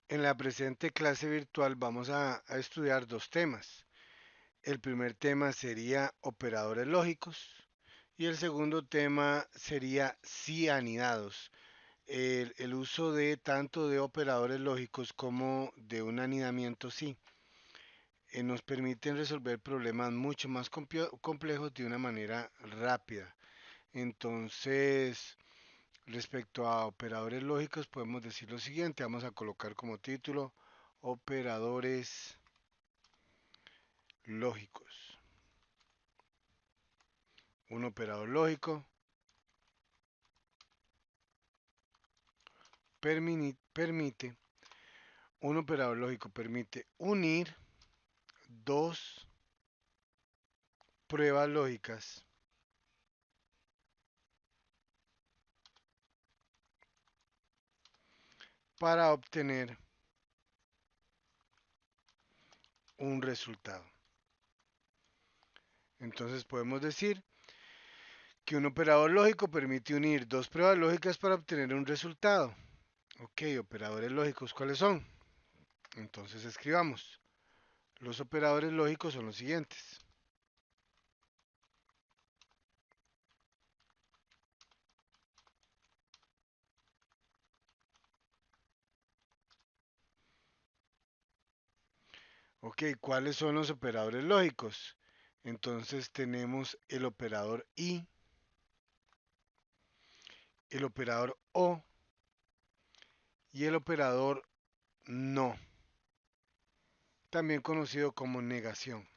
En la presente clase virtual vamos a estudiar dos temas. El primer tema sería operadores lógicos y el segundo tema sería si anidados. El uso de tanto de operadores lógicos como de un anidamiento sí nos permiten resolver problemas mucho más complejos de una manera rápida. Entonces, respecto a operadores lógicos, podemos decir lo siguiente. Vamos a colocar como título operadores lógicos. Un operador lógico permite, un operador lógico permite unir dos pruebas lógicas para obtener un resultado. Entonces podemos decir que un operador lógico permite unir dos pruebas lógicas para obtener un resultado. Ok, operadores lógicos, ¿cuáles son? Entonces escribamos. Los operadores lógicos son los siguientes. Ok, ¿cuáles son los operadores lógicos? Entonces tenemos el operador y, el operador o y el operador no, también conocido como negación.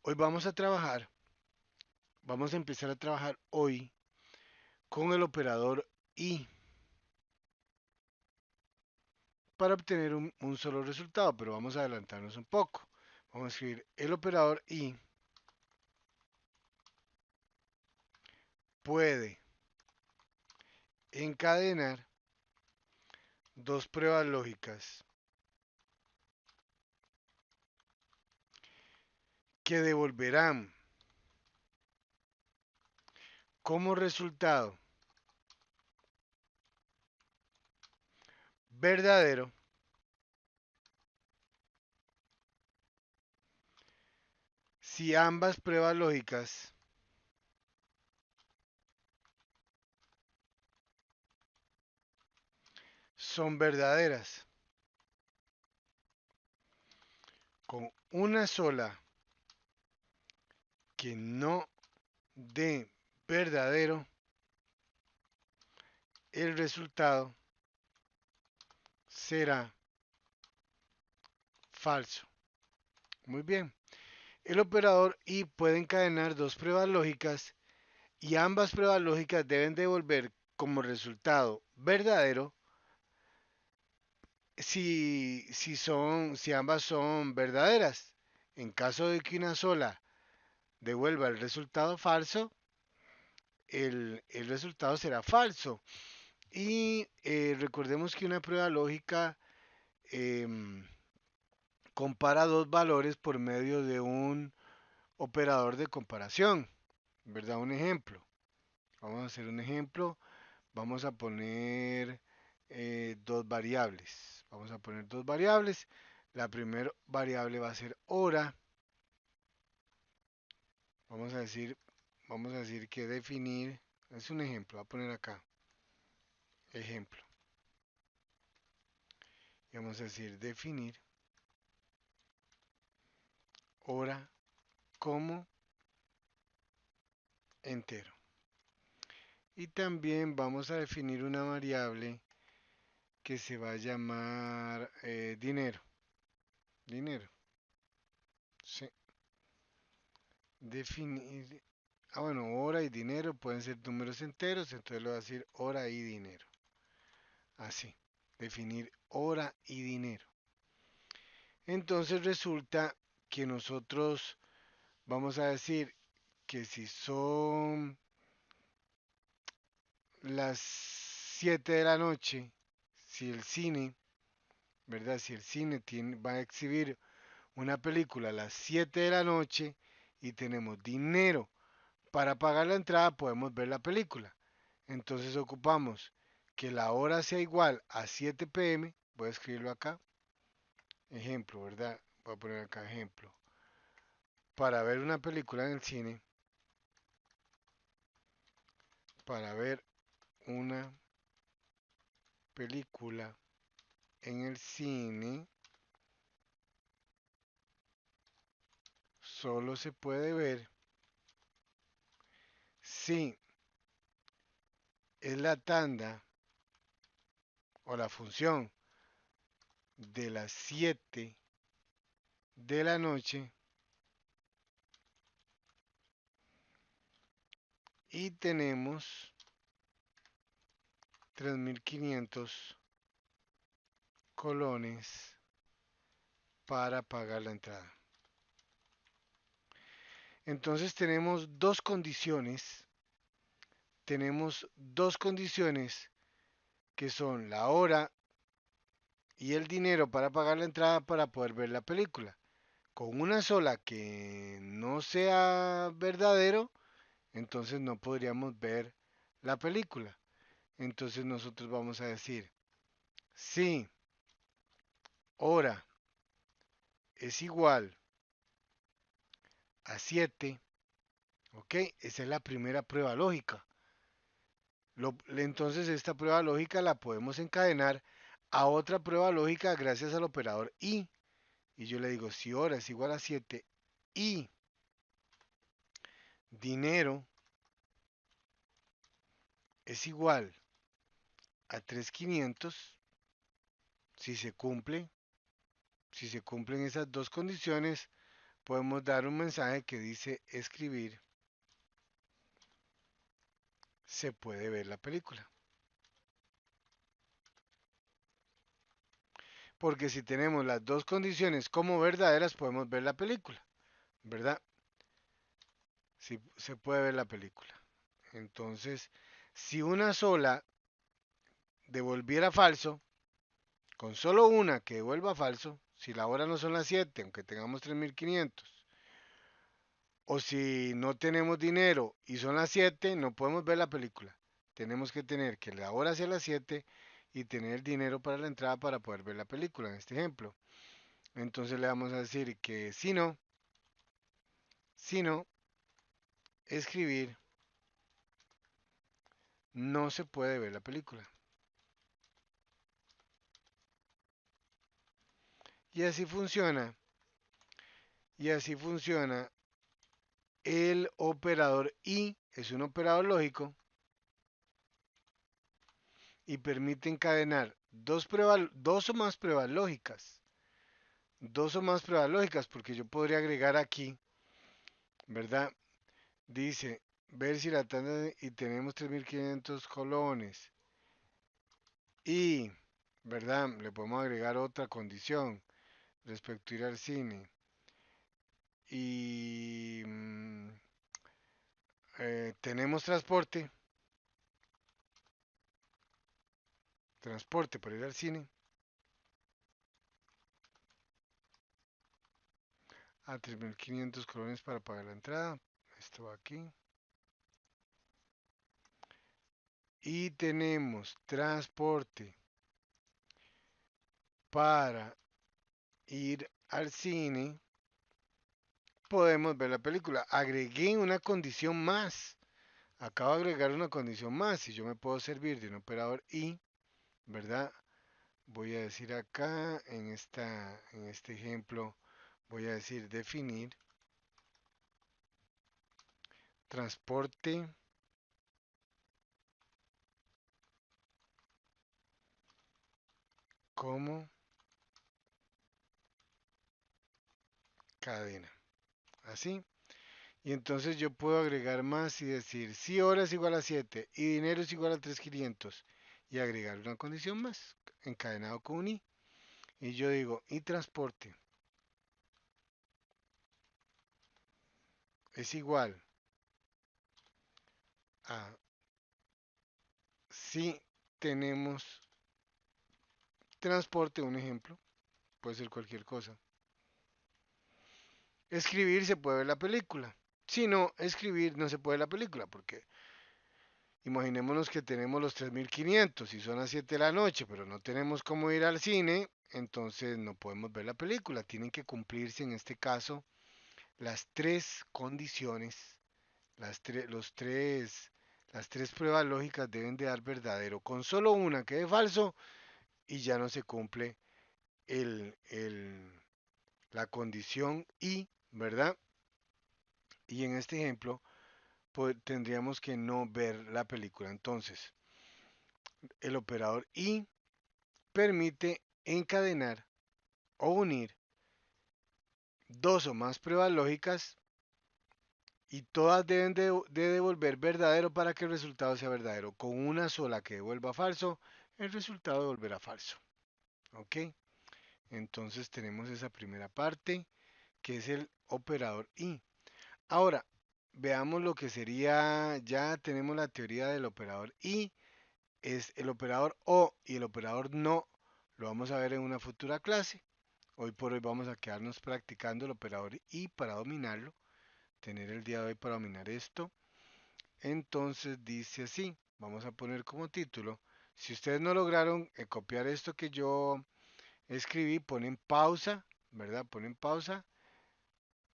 Hoy vamos a empezar a trabajar hoy con el operador y para obtener un solo resultado, pero vamos a adelantarnos un poco. Vamos a escribir el operador y puede encadenar dos pruebas lógicas que devolverán como resultado verdadero si ambas pruebas lógicas son verdaderas. Con una sola que no dé verdadero, el resultado será falso. Muy bien. El operador y puede encadenar dos pruebas lógicas y ambas pruebas lógicas deben devolver como resultado verdadero si ambas son verdaderas. En caso de que una sola devuelva el resultado falso, el resultado será falso. Y recordemos que una prueba lógica em, compara dos valores por medio de un operador de comparación, ¿verdad? Un ejemplo. Vamos a hacer un ejemplo. Vamos a poner dos variables. Vamos a poner dos variables. La primera variable va a ser hora. Vamos a decir, vamos a decir que definir, es un ejemplo, voy a poner acá, ejemplo. Y vamos a decir definir hora como entero. Y también vamos a definir una variable que se va a llamar dinero. Dinero. Sí. Definir. Ah, bueno, hora y dinero pueden ser números enteros, entonces lo voy a decir hora y dinero. Así. Definir hora y dinero. Entonces resulta que nosotros vamos a decir que si son las 7 de la noche, si el cine, ¿verdad? Si el cine va a exhibir una película a las 7 de la noche y tenemos dinero para pagar la entrada, podemos ver la película. Entonces ocupamos que la hora sea igual a 7 pm. Voy a escribirlo acá. Ejemplo, ¿verdad? Voy a poner acá ejemplo. Para ver una película en el cine, para ver una película en el cine, solo se puede ver si es la tanda o la función de las 7 de la noche y tenemos 3.500 colones para pagar la entrada. Entonces tenemos dos condiciones que son la hora y el dinero para pagar la entrada para poder ver la película. Con una sola que no sea verdadero, entonces no podríamos ver la película. Entonces nosotros vamos a decir, si hora es igual a 7, ¿ok? Esa es la primera prueba lógica. Entonces esta prueba lógica la podemos encadenar a otra prueba lógica gracias al operador y. Y yo le digo, si hora es igual a 7 y dinero es igual a 3.500, si se cumple, si se cumplen esas dos condiciones, podemos dar un mensaje que dice escribir, se puede ver la película. Porque si tenemos las dos condiciones como verdaderas, podemos ver la película, ¿verdad? Si se puede ver la película. Entonces, si una sola devolviera falso, con solo una que devuelva falso, si la hora no son las 7, aunque tengamos 3.500, o si no tenemos dinero y son las 7, no podemos ver la película. Tenemos que tener que la hora sea las 7 y tener el dinero para la entrada para poder ver la película, en este ejemplo. Entonces le vamos a decir que si no, escribir, no se puede ver la película. Y así funciona. Y así funciona el operador y. Es un operador lógico y permite encadenar dos o más pruebas lógicas. Dos o más pruebas lógicas, porque yo podría agregar aquí, ¿verdad? Dice, ver si la tanda y tenemos 3.500 colones. Y, ¿verdad? Le podemos agregar otra condición respecto a ir al cine. Y tenemos transporte para ir al cine. A 3.500 colones para pagar la entrada. Esto va aquí. Y tenemos transporte para ir al cine. Podemos ver la película. Agregué una condición más. Acabo de agregar una condición más. Si yo me puedo servir de un operador y, ¿verdad? Voy a decir acá, en este ejemplo, voy a decir definir transporte como cadena. Así. Y entonces yo puedo agregar más y decir si hora es igual a 7 y dinero es igual a 3.500 y agregar una condición más encadenado con un i. Y yo digo y transporte es igual a si tenemos transporte, un ejemplo, puede ser cualquier cosa. Escribir se puede ver la película. Si no, escribir no se puede ver la película porque Imaginémonos que tenemos los 3500 y son las 7 de la noche, pero no tenemos cómo ir al cine, entonces no podemos ver la película. Tienen que cumplirse en este caso las tres condiciones, las tres pruebas lógicas deben de dar verdadero. Con solo una que dé falso y ya no se cumple el, el, la condición y, ¿verdad? Y en este ejemplo, pues, tendríamos que no ver la película. Entonces, el operador y permite encadenar o unir dos o más pruebas lógicas y todas deben de devolver verdadero para que el resultado sea verdadero. Con una sola que devuelva falso, el resultado devolverá falso. ¿Ok? Entonces tenemos esa primera parte que es el operador y. Ahora, veamos lo que sería, ya tenemos la teoría del operador y, es el operador o y el operador no. Lo vamos a ver en una futura clase. Hoy por hoy vamos a quedarnos practicando el operador y para dominarlo, tener el día de hoy para dominar esto. Entonces dice así, vamos a poner como título, si ustedes no lograron copiar esto que yo escribí, ponen pausa, ¿verdad? Ponen pausa.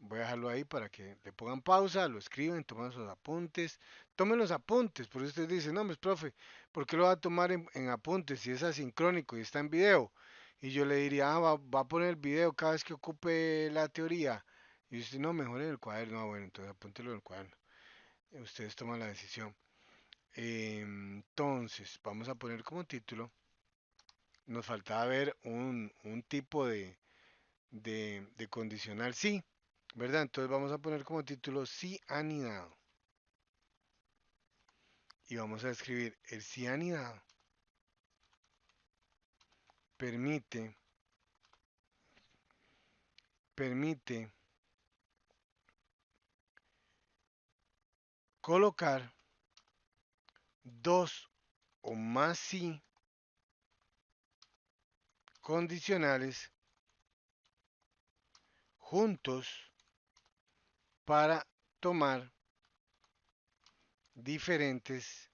Voy a dejarlo ahí para que le pongan pausa, lo escriben, toman sus apuntes. Tomen los apuntes, por eso ustedes dicen, no, pues profe, ¿por qué lo va a tomar en apuntes si es asincrónico y está en video? Y yo le diría, va a poner el video cada vez que ocupe la teoría. Y usted, no, mejor en el cuaderno. Ah, bueno, entonces apúntelo en el cuaderno. Ustedes toman la decisión. Entonces, vamos a poner como título. Nos faltaba ver un tipo de condicional sí, ¿verdad? Entonces vamos a poner como título sí anidado. Y vamos a escribir el sí anidado permite colocar dos o más sí condicionales juntos para tomar diferentes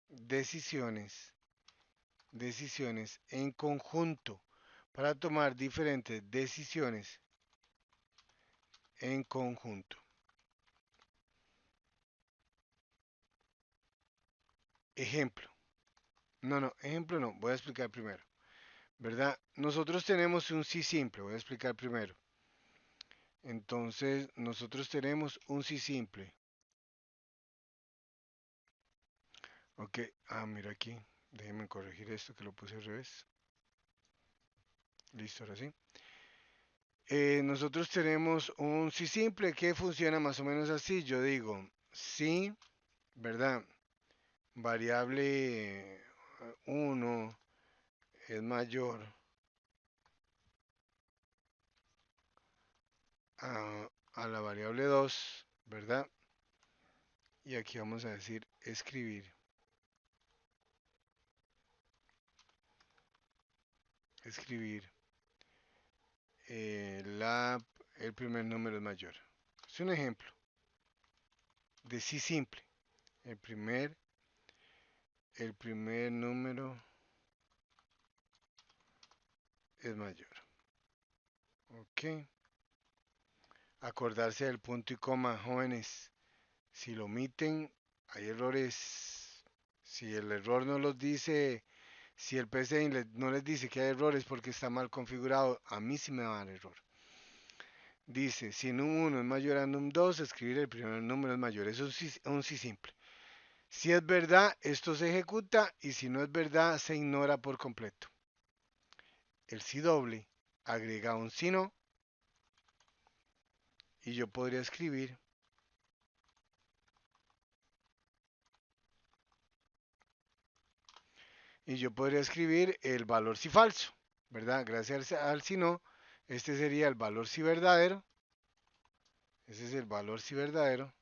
decisiones en conjunto, para tomar diferentes decisiones en conjunto. Ejemplo. No, ejemplo no, voy a explicar primero. ¿Verdad? Nosotros tenemos un sí simple, voy a explicar primero. Entonces, nosotros tenemos un sí simple. Ok, mira aquí, déjenme corregir esto que lo puse al revés. Listo, ahora sí. Nosotros tenemos un sí simple que funciona más o menos así. Yo digo, sí, ¿verdad? Variable 1 es mayor a la variable 2, ¿verdad? Y aquí vamos a decir escribir. El primer número es mayor. Es un ejemplo de sí simple. El primer, el primer número es mayor. Ok. Acordarse del punto y coma, jóvenes. Si lo omiten, hay errores. Si el error no los dice, si el PCI no les dice que hay errores porque está mal configurado, a mí sí me va a dar error. Dice, si num1 es mayor a num2, escribir el primer número es mayor. Eso es un sí simple. Si es verdad, esto se ejecuta y si no es verdad, se ignora por completo. El sí doble agrega un sí no y yo podría escribir el valor sí falso, ¿verdad? Gracias al sí no, este sería el valor sí verdadero. Ese es el valor sí verdadero.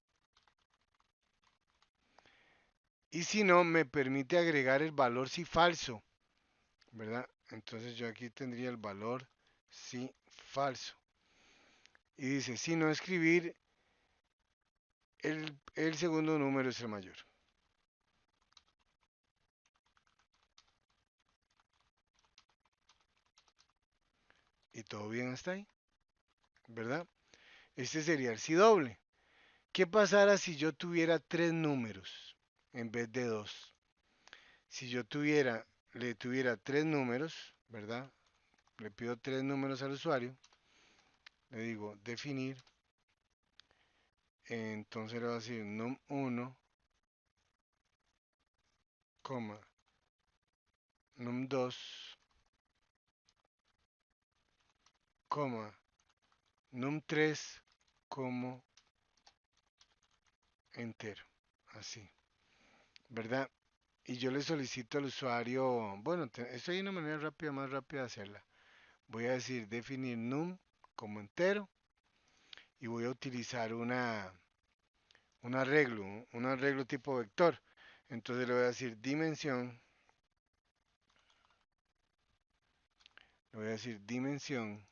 Y si no, me permite agregar el valor sí falso, ¿verdad? Entonces yo aquí tendría el valor sí falso. Y dice, si no escribir el segundo número es el mayor. Y todo bien hasta ahí, ¿verdad? Este sería el si doble. ¿Qué pasara si yo tuviera tres números en vez de dos? Si yo le tuviera tres números, ¿verdad? Le pido tres números al usuario, le digo definir, entonces le voy a decir num1, num2, num3 como entero, así, ¿verdad? Y yo le solicito al usuario, bueno, esto hay una manera rápida, más rápida de hacerla. Voy a decir definir num como entero y voy a utilizar un arreglo tipo vector. Entonces le voy a decir dimensión, le voy a decir dimensión,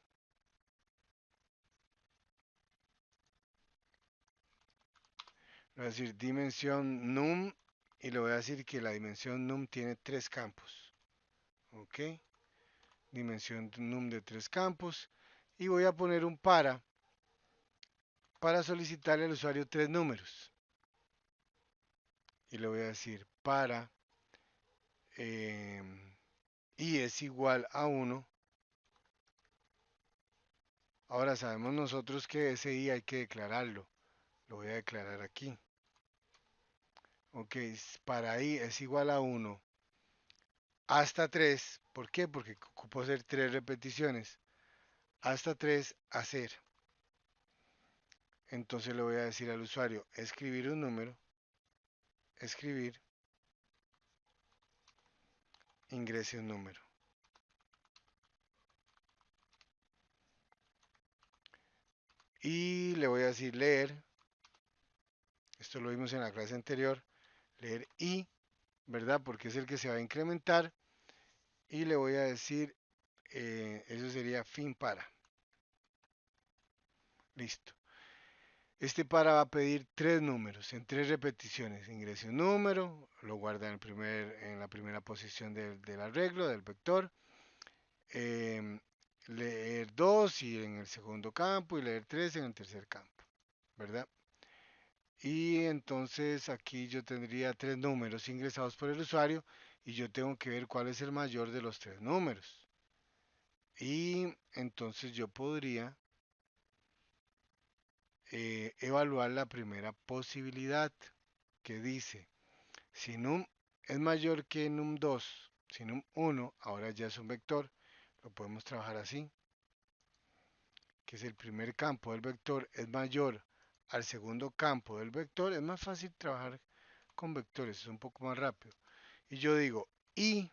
le voy a decir dimensión num y le voy a decir que la dimensión num tiene tres campos. ¿Ok? Dimensión num de tres campos y voy a poner un para solicitarle al usuario tres números. Y le voy a decir para eh, y es igual a 1. Ahora sabemos nosotros que ese i hay que declararlo. Lo voy a declarar aquí. Ok, para i es igual a 1 hasta 3. ¿Por qué? Porque ocupo hacer 3 repeticiones. Hasta 3 hacer. Entonces le voy a decir al usuario escribir un número, escribir, ingrese un número. Y le voy a decir leer, esto lo vimos en la clase anterior, leer i, ¿verdad? Porque es el que se va a incrementar. Y le voy a decir, eso sería fin para. Listo. Este para va a pedir tres números en tres repeticiones. Ingrese un número, lo guarda en la primera posición del arreglo, del vector. eh, leer 2 y en el segundo campo y leer 3 en el tercer campo, ¿verdad? Y entonces aquí yo tendría tres números ingresados por el usuario y yo tengo que ver cuál es el mayor de los tres números. Y entonces yo podría evaluar la primera posibilidad que dice, si num es mayor que num2, si num1 ahora ya es un vector, lo podemos trabajar así, que es el primer campo del vector es mayor al segundo campo del vector, es más fácil trabajar con vectores, es un poco más rápido. Y yo digo, y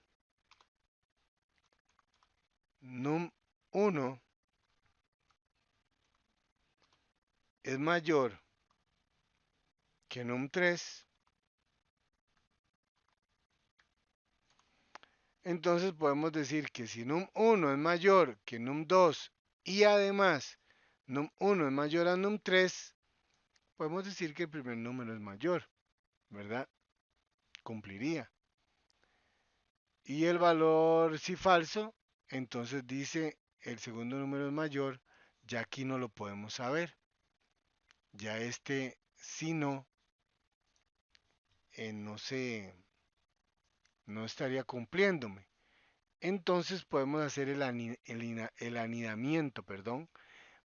num1 es mayor que num3, entonces podemos decir que si num1 es mayor que num2 y además num1 es mayor a num3, podemos decir que el primer número es mayor, ¿verdad? Cumpliría. Y el valor si falso, entonces dice el segundo número es mayor, ya aquí no lo podemos saber. Ya este si no, no sé, no estaría cumpliéndome. Entonces podemos hacer el anidamiento, perdón.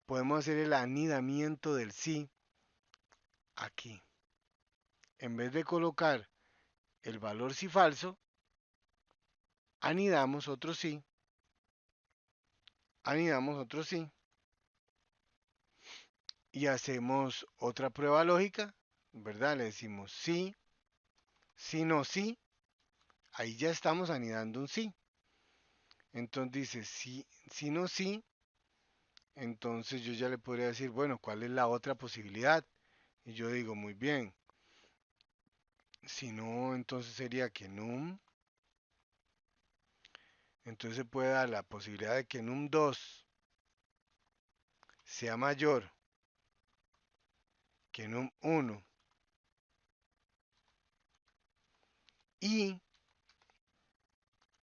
Podemos hacer el anidamiento del sí aquí. En vez de colocar el valor si falso, anidamos otro sí, anidamos otro sí y hacemos otra prueba lógica, ¿verdad? Le decimos sí, sí, no, sí. Ahí ya estamos anidando un sí. Entonces dice sí, sí, no, sí. Entonces yo ya le podría decir, bueno, ¿cuál es la otra posibilidad? Y yo digo, muy bien. Si no, entonces sería que num. Entonces se puede dar la posibilidad de que num2 sea mayor que num1 y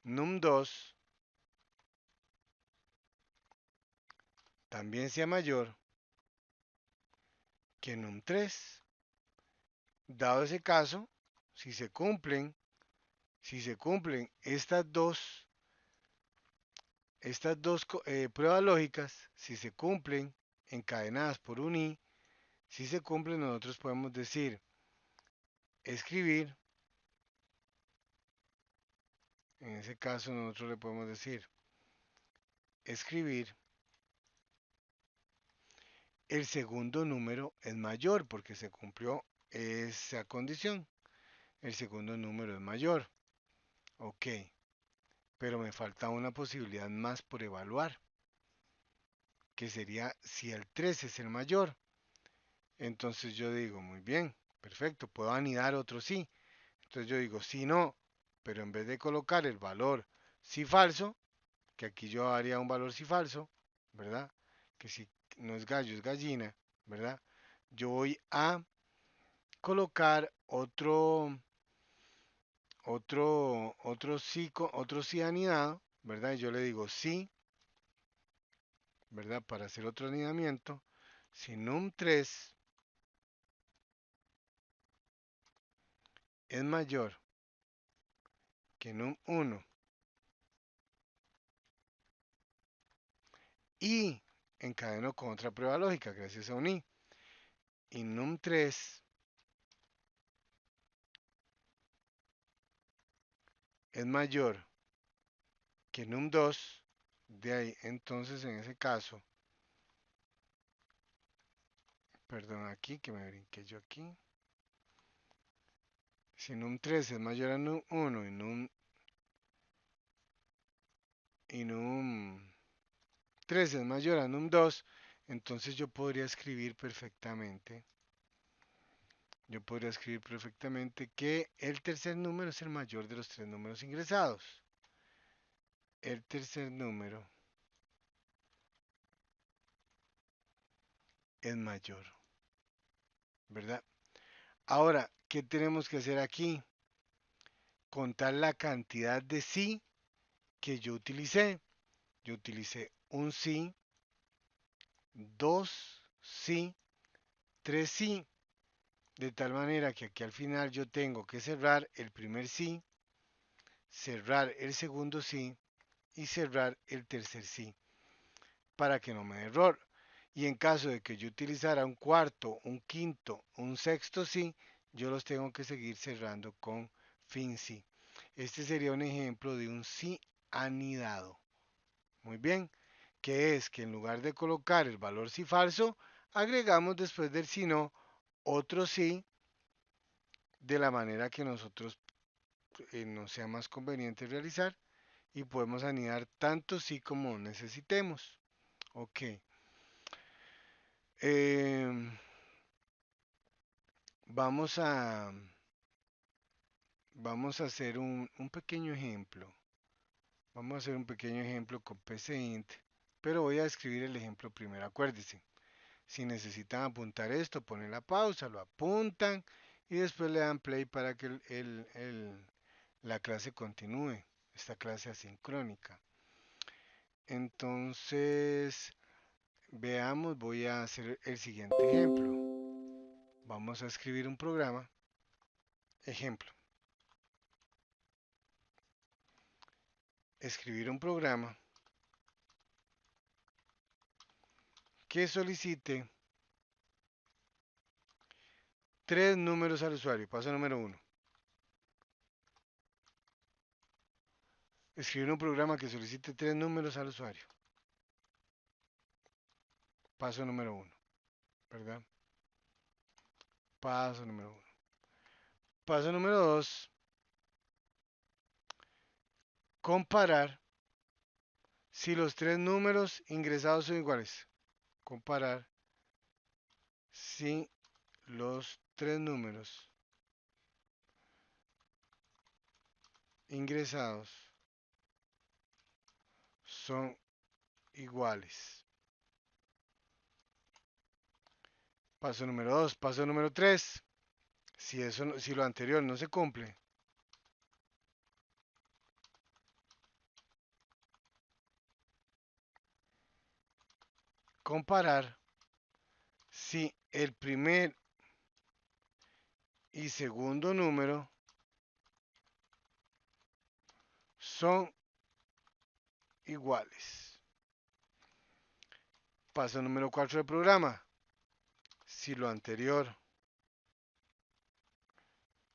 num2 también sea mayor que num3. Dado ese caso, si se cumplen estas dos pruebas lógicas, si se cumplen encadenadas por un i, si se cumplen, nosotros podemos decir escribir. En ese caso nosotros le podemos decir escribir el segundo número es mayor porque se cumplió esa condición. El segundo número es mayor. Ok, pero me falta una posibilidad más por evaluar, que sería si el 3 es el mayor. Entonces yo digo, muy bien, perfecto, puedo anidar otro sí. Entonces yo digo, sí, no, pero en vez de colocar el valor sí falso, que aquí yo haría un valor sí falso, ¿verdad? Que si no es gallo, es gallina, ¿verdad? Yo voy a colocar otro sí anidado, ¿verdad? Y yo le digo sí, ¿verdad? Para hacer otro anidamiento, si num3 es mayor que num1 y encadeno con otra prueba lógica gracias a un y num3 es mayor que num2, de ahí entonces en ese caso, perdón aquí que me brinqué yo aquí, si num3 es mayor a num1 y num3 es mayor a num2, entonces yo podría escribir perfectamente que el tercer número es el mayor de los tres números ingresados. El tercer número es mayor, ¿verdad? Ahora, ¿qué tenemos que hacer aquí? Contar la cantidad de sí que yo utilicé. Yo utilicé un sí, dos sí, tres sí, de tal manera que aquí al final yo tengo que cerrar el primer sí, cerrar el segundo sí y cerrar el tercer sí para que no me dé error. Y en caso de que yo utilizara un cuarto, un quinto, un sexto sí, yo los tengo que seguir cerrando con fin sí. Este sería un ejemplo de un sí anidado. Muy bien, que es que en lugar de colocar el valor sí falso, agregamos después del sí no otro sí de la manera que nosotros nos sea más conveniente realizar y podemos anidar tanto sí como necesitemos. Ok. Eh, vamos a vamos a hacer un pequeño ejemplo. Vamos a hacer un pequeño ejemplo con PCInt, pero voy a escribir el ejemplo primero. Acuérdense, si necesitan apuntar esto, ponen la pausa, lo apuntan y después le dan play para que la clase continúe, esta clase asincrónica. Entonces, veamos, voy a hacer el siguiente ejemplo. Vamos a escribir un programa. Ejemplo. Escribir un programa que solicite tres números al usuario. Paso número 1. Escribir un programa que solicite tres números al usuario. Paso número 1, ¿verdad? Paso número 1. Paso número 2. Comparar si los tres números ingresados son iguales. Comparar si los tres números ingresados son iguales. Paso número 2. Paso número 3. Si lo anterior no se cumple, comparar si el primer y segundo número son iguales. Paso número 4 del programa. Si lo anterior.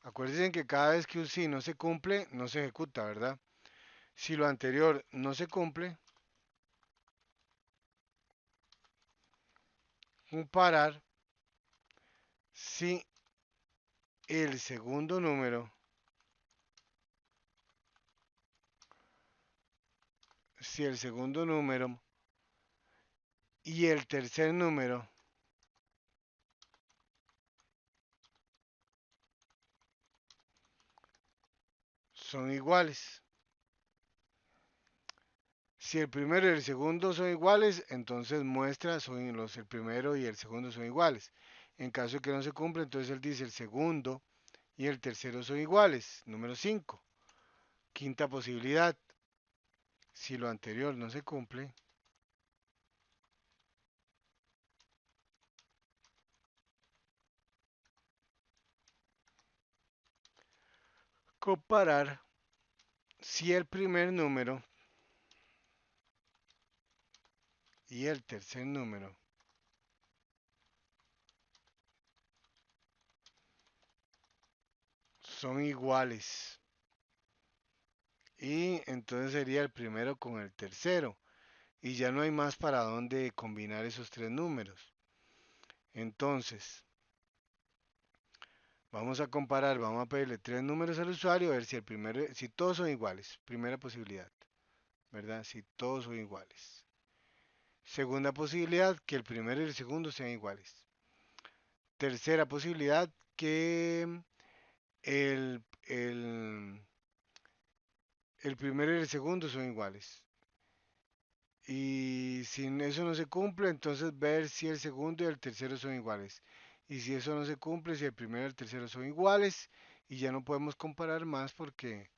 Acuérdense que cada vez que un si no se cumple, no se ejecuta, ¿verdad? Si lo anterior no se cumple, comparar si el segundo número y el tercer número son iguales. Si el primero y el segundo son iguales, entonces muestra el primero y el segundo son iguales. En caso de que no se cumpla, entonces él dice el segundo y el tercero son iguales. Número 5. Quinta posibilidad. Si lo anterior no se cumple, comparar si el primer número y el tercer número son iguales. Y entonces sería el primero con el tercero. Y ya no hay más para dónde combinar esos tres números. Entonces, vamos a comparar, vamos a pedirle tres números al usuario a ver si si todos son iguales. Primera posibilidad, ¿verdad? Si todos son iguales. Segunda posibilidad, que el primero y el segundo sean iguales. Tercera posibilidad, que el, el, el primero y el segundo son iguales. Y si eso no se cumple, entonces ver si el segundo y el tercero son iguales. Y si eso no se cumple, si el primero y el tercero son iguales, y ya no podemos comparar más porque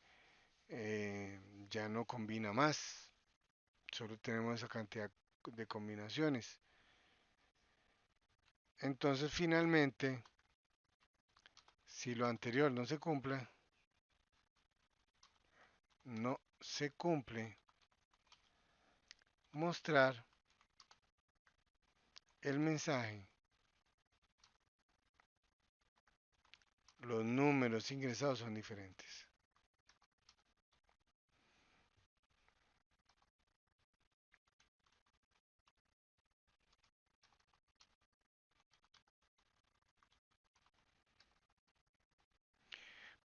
ya no combina más. Solo tenemos esa cantidad de combinaciones. Entonces finalmente, si lo anterior no se cumple, mostrar el mensaje. Los números ingresados son diferentes.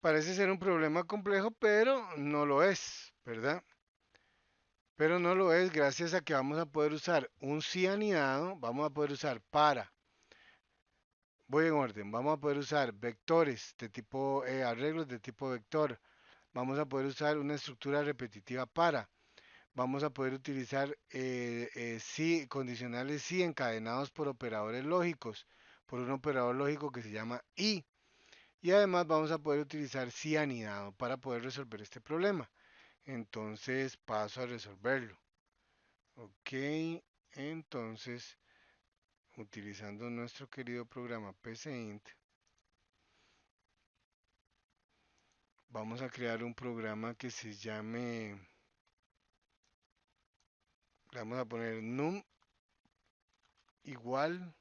Parece ser un problema complejo, pero no lo es, ¿verdad? Pero no lo es gracias a que vamos a poder usar un sí anidado, vamos a poder usar voy en orden, vamos a poder usar vectores de tipo, arreglos de tipo vector, vamos a poder usar una estructura repetitiva vamos a poder utilizar sí, condicionales sí encadenados por operadores lógicos, por un operador lógico que se llama i. Y además vamos a poder utilizar sí anidado para poder resolver este problema. Entonces paso a resolverlo. Ok, entonces utilizando nuestro querido programa PCInt, vamos a crear un programa que se llame, le vamos a poner num igual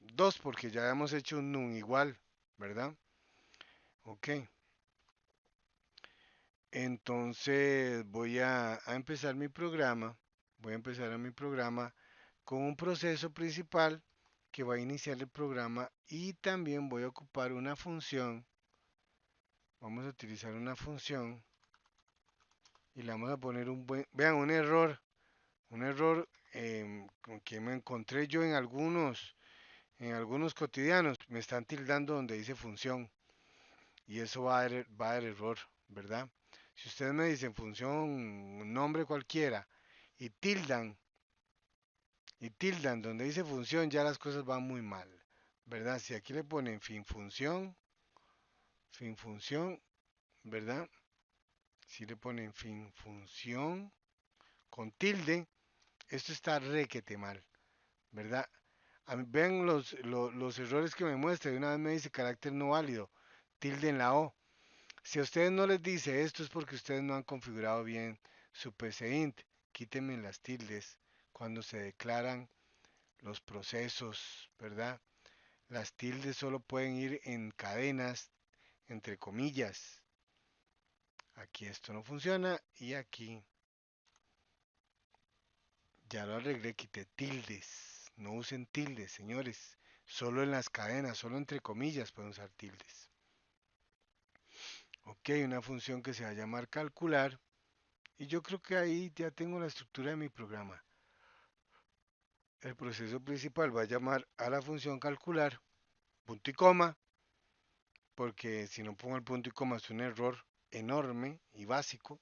2 porque ya hemos hecho un num igual, ¿verdad? Ok, entonces voy a empezar mi programa, voy a empezar a mi programa con un proceso principal que va a iniciar el programa y también voy a ocupar una función. Vamos a utilizar una función y le vamos a poner vean, un error que me encontré yo en algunos cotidianos, me están tildando donde dice función y eso va a dar error, ¿verdad? Si ustedes me dicen función, un nombre cualquiera y tildan donde dice función, ya las cosas van muy mal, ¿verdad? Si aquí le ponen fin función, ¿verdad? Si le ponen fin función con tilde, esto está requete mal, ¿verdad? Vean los errores que me muestra. De una vez me dice carácter no válido, tilde en la O. Si a ustedes no les dice esto es porque ustedes no han configurado bien su PCInt. Quítenme las tildes cuando se declaran los procesos, ¿verdad? Las tildes solo pueden ir en cadenas, entre comillas. Aquí esto no funciona y aquí ya lo arreglé, quité tildes. No usen tildes, señores. Solo en las cadenas, solo entre comillas pueden usar tildes. Ok, una función que se va a llamar calcular. Y yo creo que ahí ya tengo la estructura de mi programa. El proceso principal va a llamar a la función calcular, punto y coma, porque si no pongo el punto y coma es un error enorme y básico.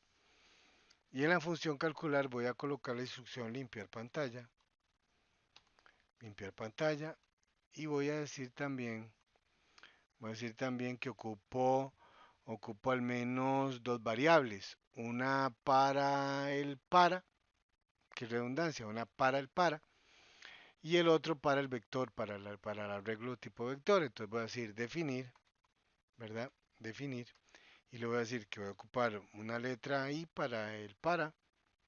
Y en la función calcular voy a colocar la instrucción limpiar pantalla, y voy a decir también que ocupo al menos dos variables, una para el para, que redundancia, una para el para, y el otro para el vector, para el arreglo tipo vector. Entonces voy a decir definir, ¿verdad? Definir, y le voy a decir que voy a ocupar una letra I para el para,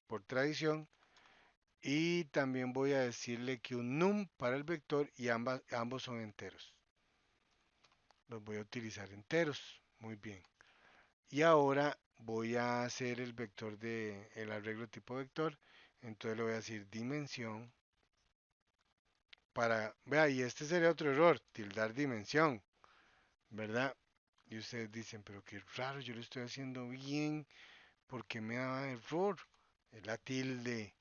por tradición, y también voy a decirle que un num para el vector y ambos son enteros. Los voy a utilizar enteros, muy bien. Y ahora voy a hacer el vector de el arreglo tipo vector. Entonces le voy a decir dimensión para, vea, y este sería otro error, tildar dimensión, ¿verdad? Y ustedes dicen, pero qué raro, yo lo estoy haciendo bien, ¿por qué me da error? Es la tilde.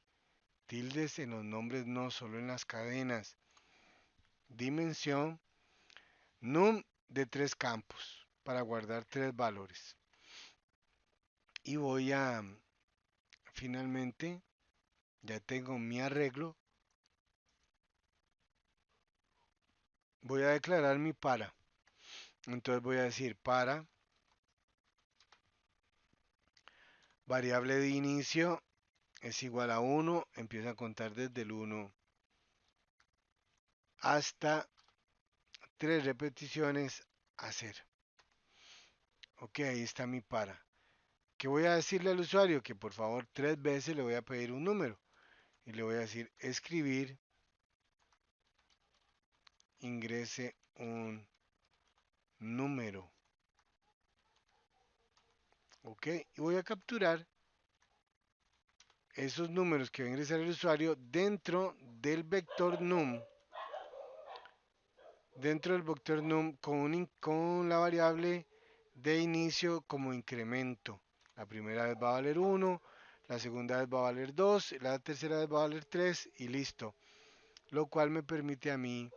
Tildes en los nombres, no solo en las cadenas. Dimensión num de 3 campos para guardar 3 valores. Y voy a, finalmente, ya tengo mi arreglo. Voy a declarar mi para. Entonces voy a decir para variable de inicio es igual a 1. Empieza a contar desde el 1 hasta 3 repeticiones a 0. Ok, ahí está mi para. ¿Qué voy a decirle al usuario? Que por favor 3 veces le voy a pedir un número. Y le voy a decir escribir, ingrese un número. Ok, y voy a capturar esos números que va a ingresar el usuario dentro del vector num. Dentro del vector num con la variable de inicio como incremento. La primera vez va a valer 1, la segunda vez va a valer 2, la tercera vez va a valer 3 y listo. Lo cual me permite a mí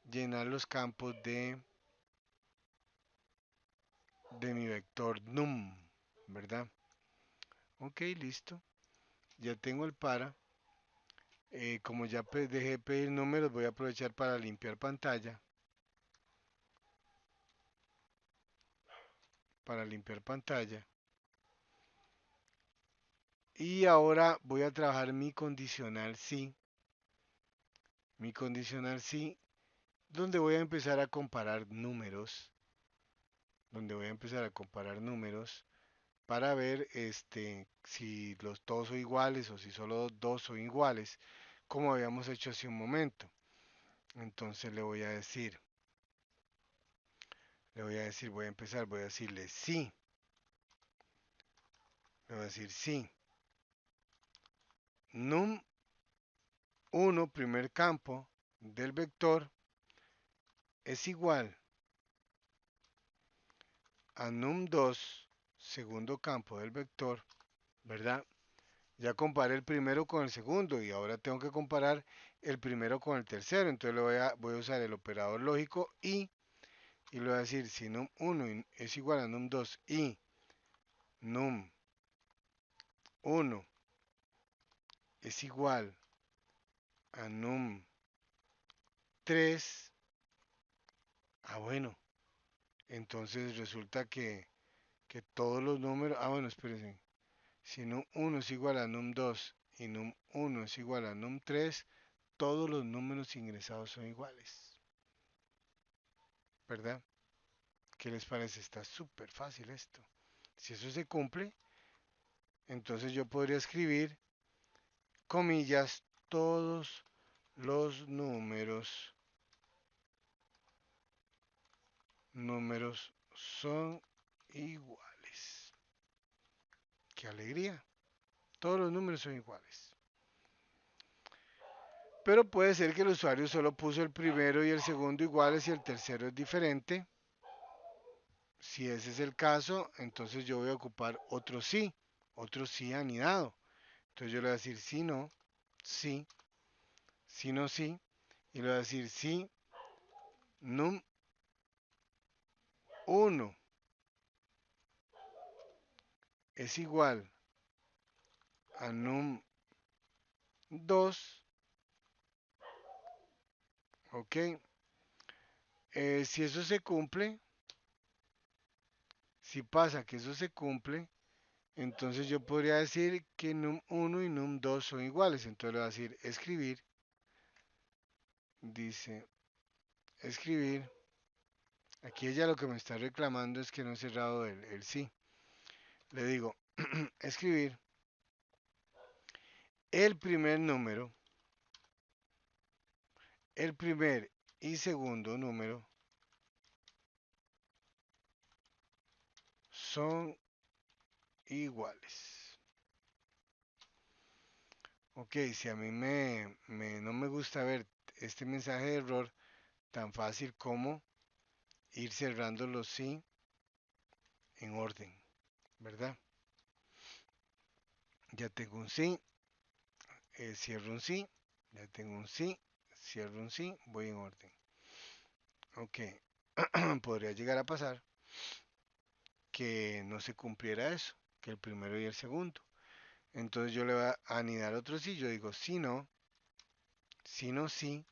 llenar los campos de mi vector num, ¿verdad? Ok, listo. Ya tengo el para. Como ya dejé de pedir números, voy a aprovechar para limpiar pantalla. Para limpiar pantalla. Y ahora voy a trabajar mi condicional sí. Mi condicional sí, donde voy a empezar a comparar números. Donde voy a empezar a comparar números para ver si los todos son iguales o si solo dos son iguales, como habíamos hecho hace un momento. Entonces voy a empezar, voy a decirle sí. Le voy a decir sí. Num 1, primer campo del vector, es igual a num2, segundo campo del vector, ¿verdad? Ya comparé el primero con el segundo y ahora tengo que comparar el primero con el tercero. Entonces voy a usar el operador lógico y le voy a decir si num1 es igual a num2 y num1 es igual a num3. Bueno, entonces resulta que todos los números, bueno, espérense, si num1 es igual a num2 y y num1 es igual a num3, todos los números ingresados son iguales. ¿Verdad? ¿Qué les parece? Está súper fácil esto. Si eso se cumple, entonces yo podría escribir, comillas, todos los números son iguales. ¡Qué alegría! Todos los números son iguales. Pero puede ser que el usuario solo puso el primero y el segundo iguales y el tercero es diferente. Si ese es el caso, entonces yo voy a ocupar otro sí anidado. Entonces yo le voy a decir sí, no, sí, sí, no, sí. Y le voy a decir sí, num 1 es igual a num 2. Ok. Si eso se cumple, si pasa que eso se cumple, entonces yo podría decir que num1 y num2 son iguales. Entonces le voy a decir escribir. Dice escribir. Aquí ella lo que me está reclamando es que no he cerrado el sí. Le digo escribir el primer número, el primer y segundo número son iguales. Ok, si a mí no me gusta ver este mensaje de error tan fácil como ir cerrando los sí en orden, ¿verdad? Ya tengo un sí, cierro un sí, ya tengo un sí, cierro un sí, voy en orden. Ok, podría llegar a pasar que no se cumpliera eso, que el primero y el segundo. Entonces yo le voy a anidar otro sí, yo digo sí, no, sí, no, sí.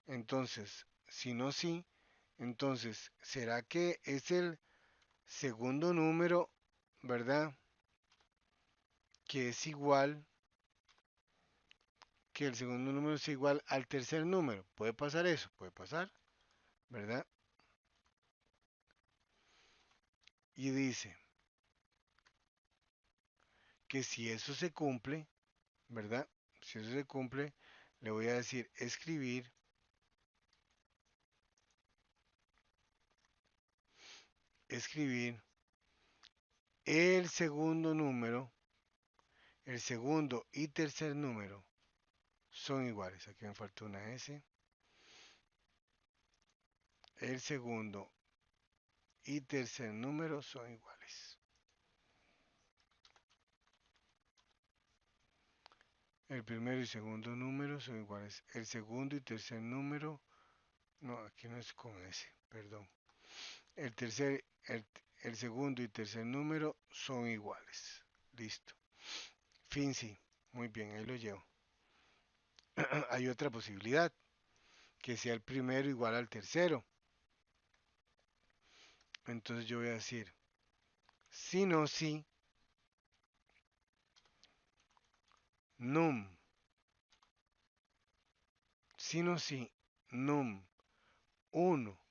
Entonces, si no, sí. Entonces, ¿será que es el segundo número, verdad? Que es igual, que el segundo número es igual al tercer número. ¿Puede pasar eso? Puede pasar, ¿verdad? Y dice que si eso se cumple, ¿verdad? Si eso se cumple, le voy a decir escribir el segundo número, el segundo y tercer número son iguales. Aquí me falta una S. El segundo y tercer número son iguales. El primero y segundo número son iguales. El segundo y tercer número, no, aquí no es con S, perdón. El tercer, el segundo y tercer número son iguales. Listo. Fin sí. Muy bien, ahí lo llevo. Hay otra posibilidad, que sea el primero igual al tercero. Entonces yo voy a decir, si no, sí, num, si no, sí, num 1,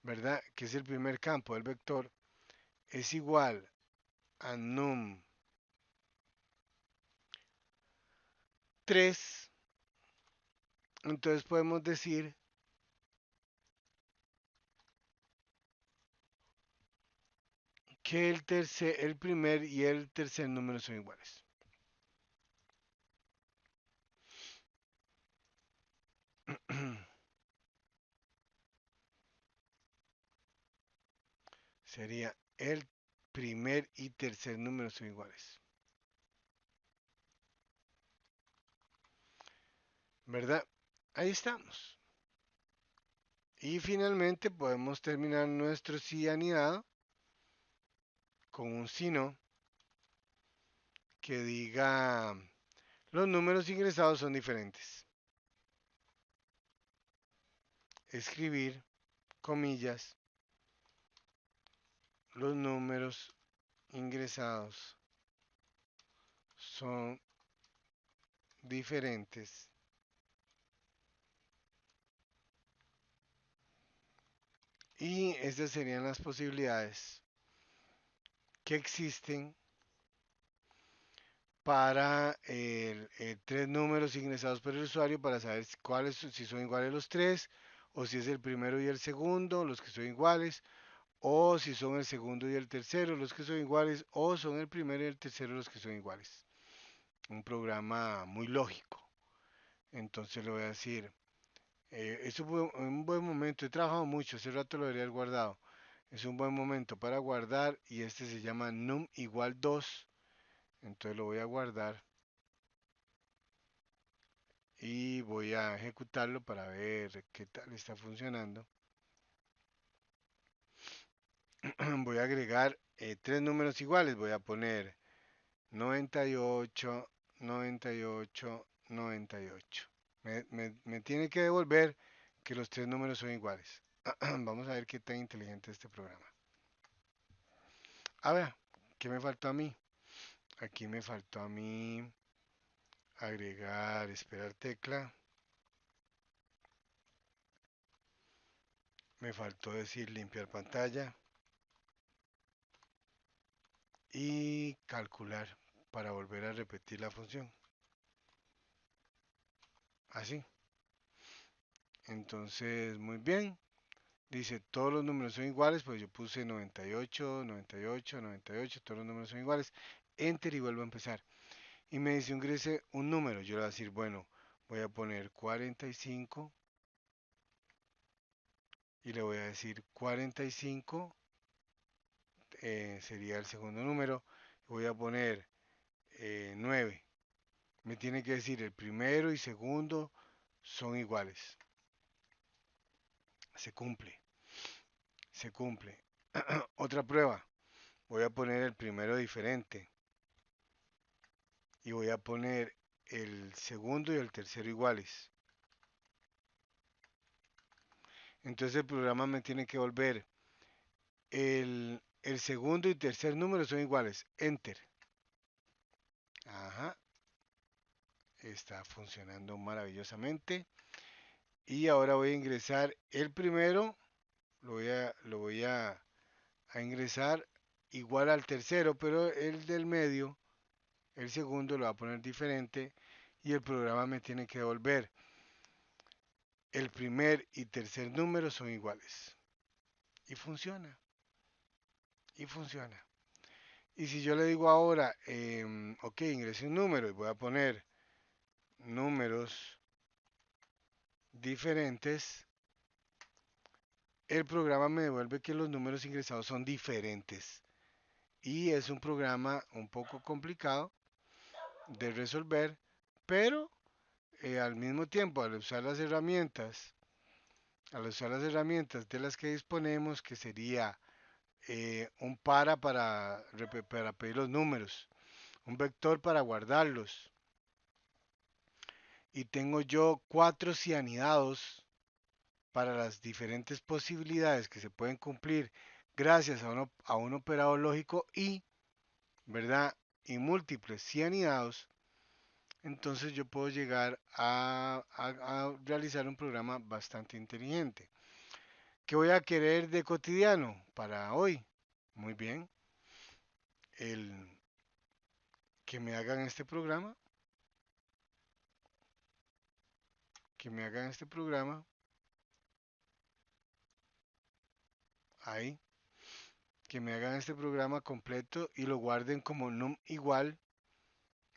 ¿verdad? Que es el primer campo del vector, es igual a num 3. Entonces podemos decir que el primer y el tercer número son iguales. Sería el primer y tercer número son iguales. ¿Verdad? Ahí estamos. Y finalmente podemos terminar nuestro sí anidado con un sí no que diga los números ingresados son diferentes. Escribir, comillas, los números ingresados son diferentes y estas serían las posibilidades que existen para tres números ingresados por el usuario para saber si son iguales los tres, o si es el primero y el segundo los que son iguales, o si son el segundo y el tercero los que son iguales, o son el primero y el tercero los que son iguales. Un programa muy lógico. Entonces le voy a decir, es un buen momento, he trabajado mucho, hace rato lo debería haber guardado. Es un buen momento para guardar y este se llama num igual 2. Entonces lo voy a guardar y voy a ejecutarlo para ver qué tal está funcionando. Voy a agregar tres números iguales, voy a poner 98, 98, 98. Me tiene que devolver que los tres números son iguales. Vamos a ver qué tan inteligente es este programa. A ver, ¿qué me faltó a mí? Aquí me faltó a mí agregar, esperar tecla. Me faltó decir limpiar pantalla y calcular para volver a repetir la función. Así. Entonces, muy bien. Dice, todos los números son iguales, pues yo puse 98, 98, 98, todos los números son iguales. Enter y vuelvo a empezar. Y me dice ingrese un número. Yo le voy a decir, bueno, voy a poner 45 y le voy a decir 45, sería el segundo número. Voy a poner 9. Me tiene que decir el primero y segundo son iguales. Se cumple, se cumple. Otra prueba. Voy a poner el primero diferente. Y voy a poner el segundo y el tercero iguales. Entonces el programa me tiene que volver el segundo y tercer número son iguales. Enter. Ajá. Está funcionando maravillosamente. Y ahora voy a ingresar el primero. Lo voy a ingresar igual al tercero, pero el del medio, el segundo, lo va a poner diferente. Y el programa me tiene que devolver el primer y tercer número son iguales. Y funciona. Y funciona. Y si yo le digo ahora, ok, ingrese un número y voy a poner números diferentes, el programa me devuelve que los números ingresados son diferentes. Y es un programa un poco complicado de resolver, pero al mismo tiempo, al usar las herramientas de las que disponemos, que sería un para pedir los números, un vector para guardarlos, y tengo yo 4 cianidados para las diferentes posibilidades que se pueden cumplir gracias a un operador lógico y, ¿verdad? Y múltiples cianidados, entonces yo puedo llegar a realizar un programa bastante inteligente. ¿Qué voy a querer de cotidiano para hoy? Muy bien, el que me hagan este programa, que me hagan este programa, ahí, que me hagan este programa completo y lo guarden como num igual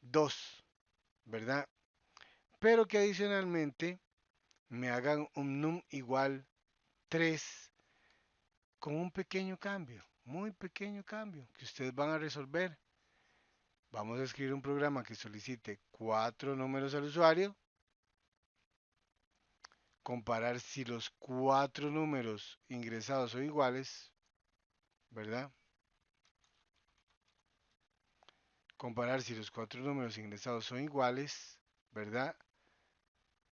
2, ¿verdad? Pero que adicionalmente me hagan un num igual 3 con un pequeño cambio, muy pequeño cambio que ustedes van a resolver. Vamos a escribir un programa que solicite 4 números al usuario, comparar si los 4 números ingresados son iguales, ¿verdad? Comparar si los 4 números ingresados son iguales, ¿verdad?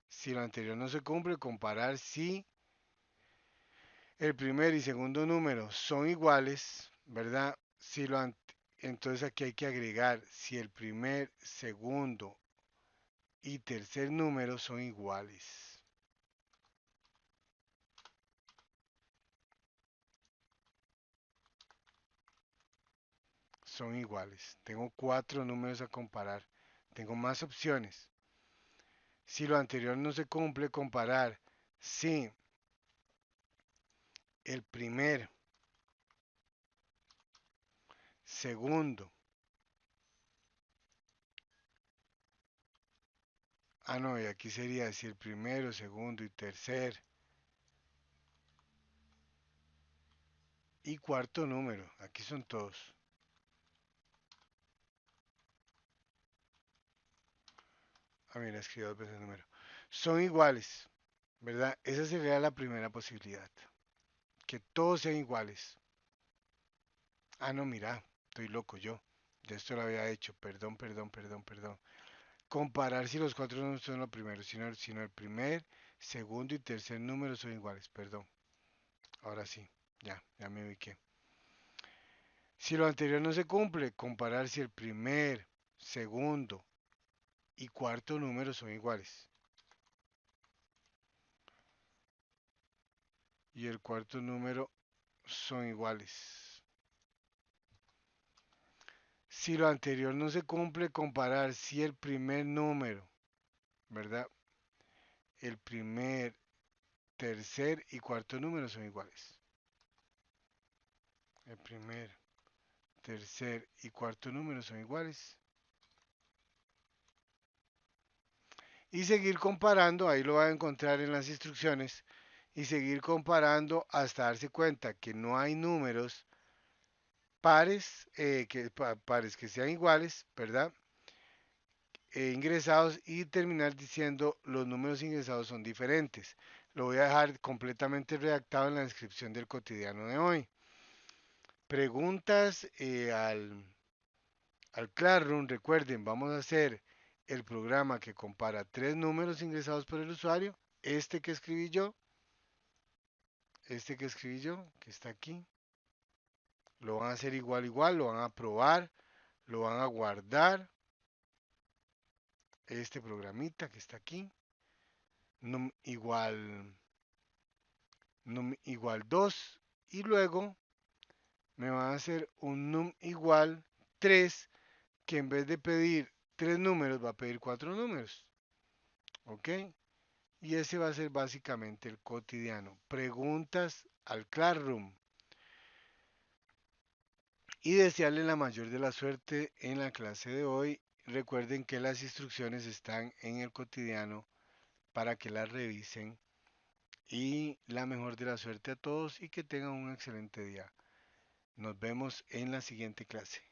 Si lo anterior no se cumple, comparar si el primer y segundo número son iguales, ¿verdad? Entonces aquí hay que agregar si el primer, segundo y tercer número son iguales. Son iguales. Tengo 4 números a comparar. Tengo más opciones. Si lo anterior no se cumple, comparar si el primer, segundo, no, y aquí sería si el primero, segundo y tercer y cuarto número. Aquí son todos. Mira, escribo 2 veces el número. Son iguales, ¿verdad? Esa sería la primera posibilidad. Que todos sean iguales. No, mira, estoy loco yo. Ya esto lo había hecho. Perdón, perdón, perdón, perdón. Comparar si los 4 no son los primeros, sino el primer, segundo y tercer número son iguales. Perdón. Ahora sí, ya me ubiqué. Si lo anterior no se cumple, comparar si el primer, segundo y cuarto número son iguales. Y el cuarto número son iguales. Si lo anterior no se cumple, comparar si el primer número, ¿verdad? El primer, tercer y cuarto número son iguales. El primer, tercer y cuarto número son iguales. Y seguir comparando, ahí lo va a encontrar en las instrucciones, y seguir comparando hasta darse cuenta que no hay números pares, pares que sean iguales, ¿verdad? Ingresados y terminar diciendo los números ingresados son diferentes. Lo voy a dejar completamente redactado en la descripción del cotidiano de hoy. Preguntas al Classroom, recuerden, vamos a hacer el programa que compara 3 números ingresados por el usuario, este que escribí yo, que está aquí, lo van a hacer igual, lo van a probar, lo van a guardar, este programita que está aquí, num igual 2, y luego me van a hacer un num igual 3, que en vez de pedir 3 números va a pedir 4 números, ¿ok? Y ese va a ser básicamente el cotidiano. Preguntas al Classroom. Y desearle la mayor de la suerte en la clase de hoy. Recuerden que las instrucciones están en el cotidiano para que las revisen. Y la mejor de la suerte a todos y que tengan un excelente día. Nos vemos en la siguiente clase.